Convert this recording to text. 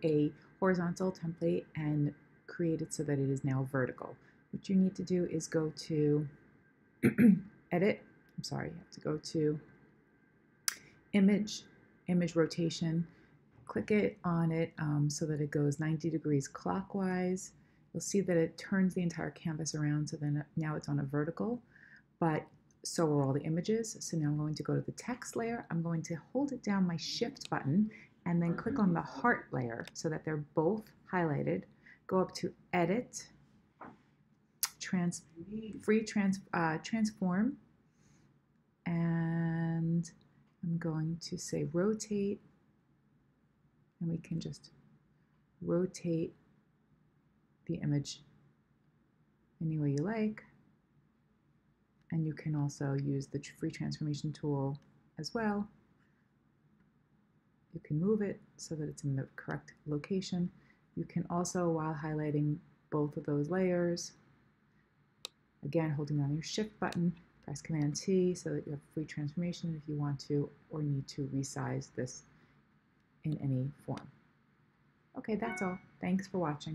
a horizontal template and create it so that it is now vertical. What you need to do is go to edit, you have to go to image, image rotation, click it on it so that it goes 90 degrees clockwise. You'll see that it turns the entire canvas around, so then now it's on a vertical, but so are all the images. So now I'm going to go to the text layer. I'm going to hold it down my shift button and then click on the heart layer so that they're both highlighted. Go up to edit, transform, and I'm going to say rotate, and we can just rotate the image any way you like. And you can also use the free transformation tool as well. You can move it so that it's in the correct location. You can also, while highlighting both of those layers, again, holding down your shift button, press Command T so that you have free transformation if you want to or need to resize this in any form. Okay, that's all. Thanks for watching.